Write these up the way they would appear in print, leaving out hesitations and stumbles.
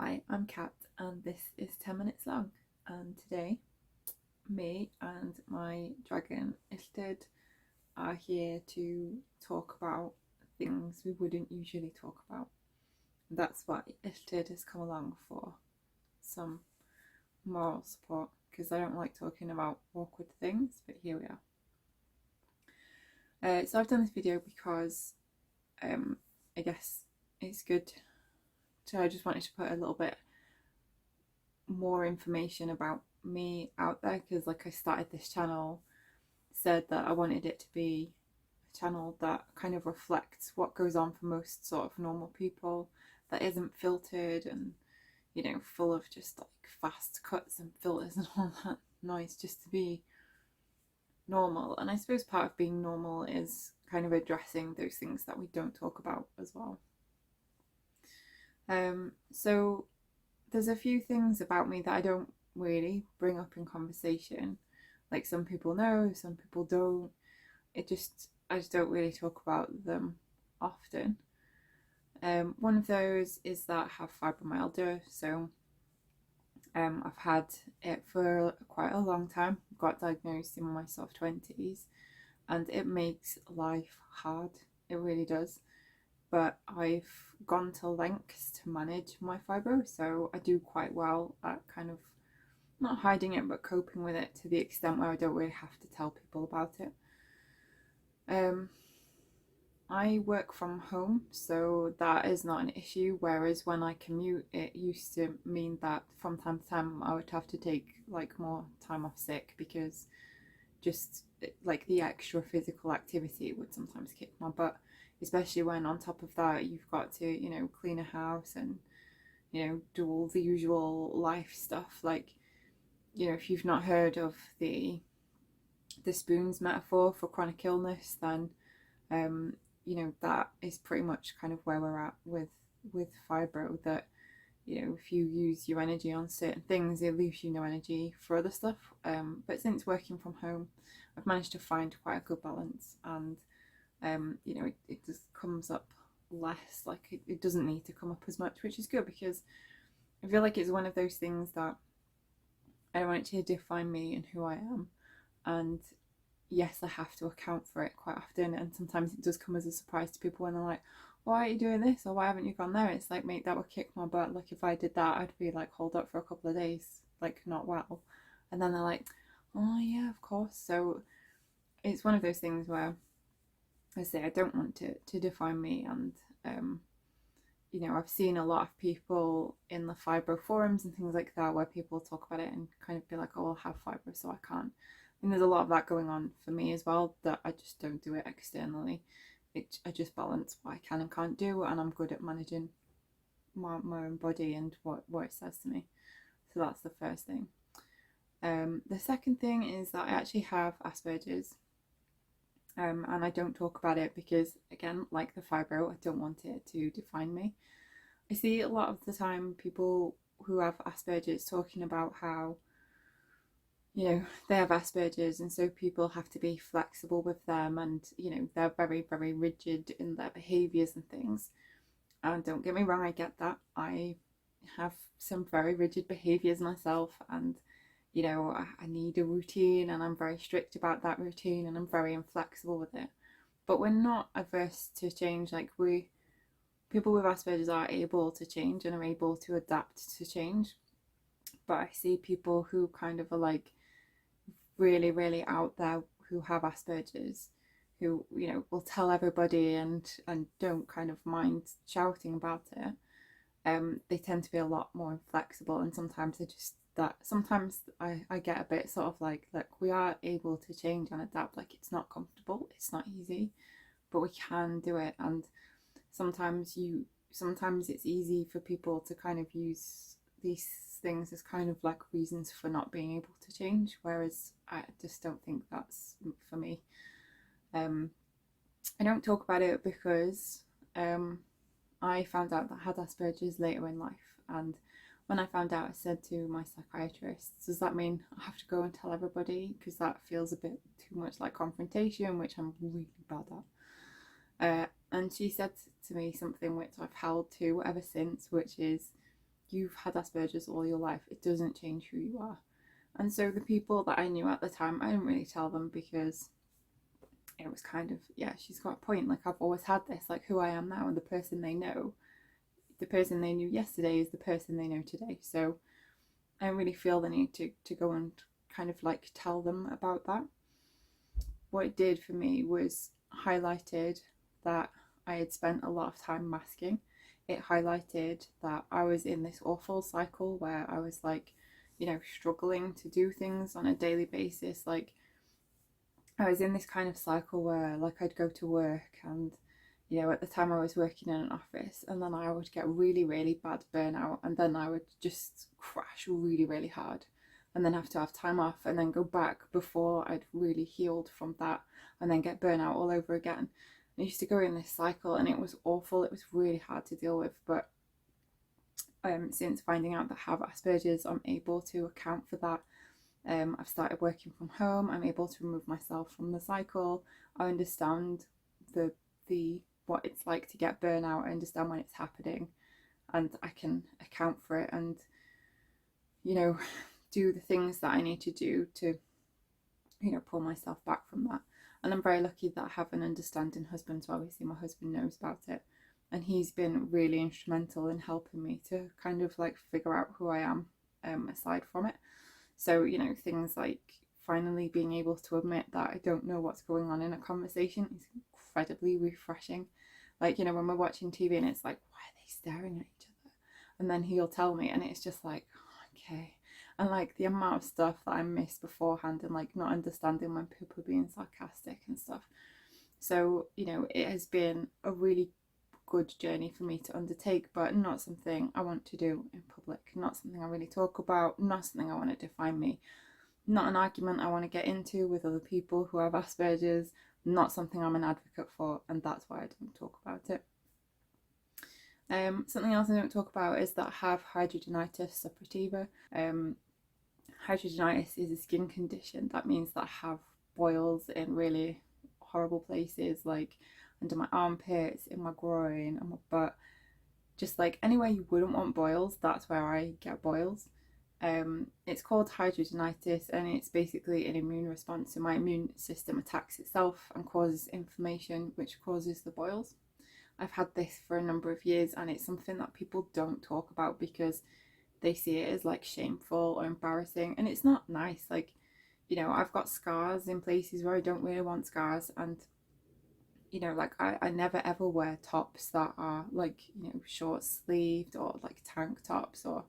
Hi, I'm Kat and this is 10 minutes long, and today me and my dragon Istid are here to talk about things we wouldn't usually talk about. That's why Istid has come along for some moral support, because I don't like talking about awkward things, but here we are. So I've done this video because I guess it's good. So I just wanted to put a little bit more information about me out there, because like I started this channel, said that I wanted it to be a channel that kind of reflects what goes on for most sort of normal people, that isn't filtered and, you know, full of just like fast cuts and filters and all that noise, just to be normal. And I suppose part of being normal is kind of addressing those things that we don't talk about as well. So there's a few things about me that I don't really bring up in conversation. Like, some people know, some people don't. I just don't really talk about them often. One of those is that I have fibromyalgia. So I've had it for quite a long time. Got diagnosed in my sort of 20s, and it makes life hard. It really does. But I've gone to lengths to manage my fibro, so I do quite well at kind of not hiding it but coping with it, to the extent where I don't really have to tell people about it. I work from home, so that is not an issue, whereas when I commute, it used to mean that from time to time I would have to take like more time off sick, because just like the extra physical activity would sometimes kick my butt, especially when on top of that you've got to, you know, clean a house and, you know, do all the usual life stuff. Like, you know, if you've not heard of the spoons metaphor for chronic illness, then you know, that is pretty much kind of where we're at with fibro. That, you know, if you use your energy on certain things, it leaves you no energy for other stuff. But since working from home, I've managed to find quite a good balance, and you know, it just comes up less. Like, it doesn't need to come up as much, which is good, because I feel like it's one of those things that I don't want it to define me and who I am. And yes, I have to account for it quite often, and sometimes it does come as a surprise to people when they're like, why are you doing this, or why haven't you gone there? It's like, mate, that would kick my butt. Like, if I did that, I'd be like holed up for a couple of days, like not well. And then they're like, oh yeah, of course. So it's one of those things where I say I don't want to define me. And you know, I've seen a lot of people in the fibro forums and things like that, where people talk about it and kind of be like, oh, I'll have fibro so I can't. And there's a lot of that going on for me as well, that I just don't do it externally. I just balance what I can and can't do, and I'm good at managing my own body and what it says to me. So that's the first thing. The second thing is that I actually have Asperger's, and I don't talk about it because, again, like the fibro, I don't want it to define me. I see a lot of the time people who have Asperger's talking about how, you know, they have Asperger's, and so people have to be flexible with them, and, you know, they're very, very rigid in their behaviours and things. And don't get me wrong, I get that. I have some very rigid behaviours myself, and, you know, I need a routine, and I'm very strict about that routine, and I'm very inflexible with it. But we're not averse to change. Like, people with Asperger's are able to change and are able to adapt to change. But I see people who kind of are like really, really out there, who have Asperger's, who, you know, will tell everybody and don't kind of mind shouting about it. They tend to be a lot more inflexible, and sometimes I get a bit sort of like, look, we are able to change and adapt. Like, it's not comfortable, it's not easy, but we can do it. And sometimes it's easy for people to kind of use these things as kind of like reasons for not being able to change, whereas I just don't think that's for me. I don't talk about it because I found out that I had Asperger's later in life, and when I found out, I said to my psychiatrist, does that mean I have to go and tell everybody? Because that feels a bit too much like confrontation, which I'm really bad at. And she said to me something which I've held to ever since, which is, you've had Asperger's all your life. It doesn't change who you are. And so the people that I knew at the time, I didn't really tell them because it was kind of, yeah, she's got a point. Like, I've always had this, like who I am now, and the person they know, the person they knew yesterday is the person they know today. So I don't really feel the need to go and kind of like tell them about that. What it did for me was highlighted that I had spent a lot of time masking. It highlighted that I was in this awful cycle where I was like, struggling to do things on a daily basis. Like, I was in this kind of cycle where, like, I'd go to work and, at the time I was working in an office, and then I would get really, really bad burnout, and then I would just crash really, really hard, and then have to have time off, and then go back before I'd really healed from that, and then get burnout all over again. I used to go in this cycle, and it was awful. It was really hard to deal with, but since finding out that I have Asperger's, I'm able to account for that. I've started working from home. I'm able to remove myself from the cycle. I understand the what it's like to get burnout. I understand when it's happening, and I can account for it and, do the things that I need to do to, pull myself back from that. And I'm very lucky that I have an understanding husband. So obviously my husband knows about it, and he's been really instrumental in helping me to kind of like figure out who I am, aside from it. So, things like finally being able to admit that I don't know what's going on in a conversation is incredibly refreshing. Like, when we're watching TV and it's like, why are they staring at each other? And then he'll tell me, and it's just like, oh, okay. And like the amount of stuff that I missed beforehand, and like not understanding when people are being sarcastic and stuff. So, it has been a really good journey for me to undertake, but not something I want to do in public, not something I really talk about, not something I want to define me, not an argument I want to get into with other people who have Asperger's, not something I'm an advocate for, and that's why I don't talk about it. Something else I don't talk about is that I have hydrogenitis suppurativa. Hydrogenitis is a skin condition. That means that I have boils in really horrible places, like under my armpits, in my groin, and my butt. Just like anywhere you wouldn't want boils, that's where I get boils. It's called hydrogenitis, and it's basically an immune response. So my immune system attacks itself and causes inflammation, which causes the boils. I've had this for a number of years, and it's something that people don't talk about because they see it as like shameful or embarrassing, and it's not nice. Like, I've got scars in places where I don't really want scars, and like I never ever wear tops that are like, short sleeved or like tank tops or,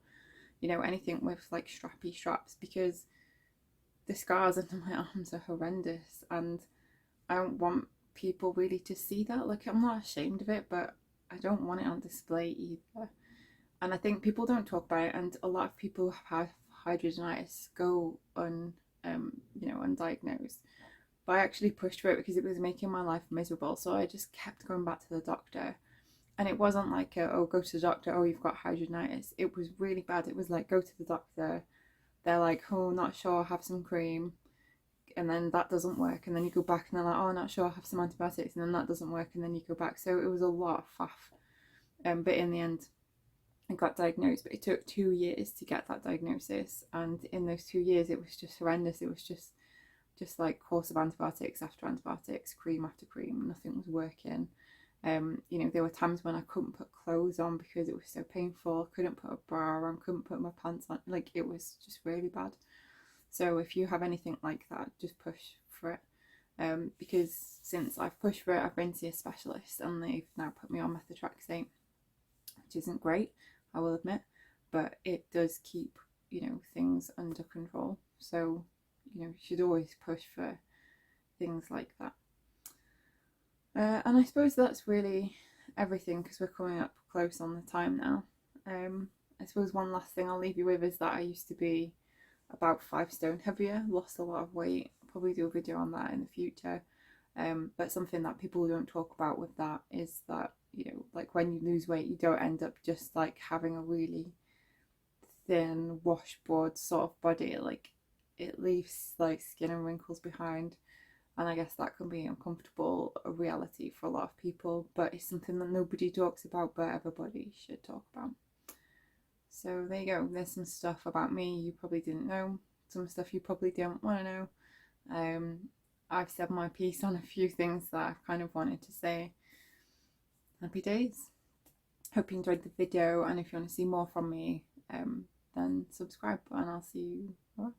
anything with like strappy straps, because the scars under my arms are horrendous, and I don't want people really to see that. Like, I'm not ashamed of it, but I don't want it on display either. And I think people don't talk about it, and a lot of people who have hydrogenitis go undiagnosed. But I actually pushed for it because it was making my life miserable. So I just kept going back to the doctor. And it wasn't like, go to the doctor, oh, you've got hydrogenitis. It was really bad. It was like, go to the doctor. They're like, oh, not sure, have some cream. And then that doesn't work. And then you go back and they're like, oh, not sure, have some antibiotics. And then that doesn't work. And then you go back. So it was a lot of faff. But in the end, I got diagnosed. But it took 2 years to get that diagnosis. And in those 2 years, it was just horrendous. It was just like course of antibiotics after antibiotics, cream after cream. Nothing was working. There were times when I couldn't put clothes on because it was so painful. Couldn't put a bra on, couldn't put my pants on. Like, it was just really bad. So if you have anything like that, just push for it. Because since I've pushed for it, I've been to a specialist, and they've now put me on methotrexate, which isn't great, I will admit, but it does keep, things under control. So, you should always push for things like that. And I suppose that's really everything, because we're coming up close on the time now. I suppose one last thing I'll leave you with is that I used to be about 5 stone heavier, lost a lot of weight. I'll probably do a video on that in the future. But something that people don't talk about with that is that, like when you lose weight, you don't end up just like having a really thin washboard sort of body. Like, it leaves like skin and wrinkles behind. And I guess that can be uncomfortable, a reality for a lot of people, but it's something that nobody talks about, but everybody should talk about. So there you go. There's some stuff about me you probably didn't know, some stuff you probably don't want to know. Um, I've said my piece on a few things that I've kind of wanted to say. Happy days. Hope you enjoyed the video, and if you want to see more from me, then subscribe, and I'll see you.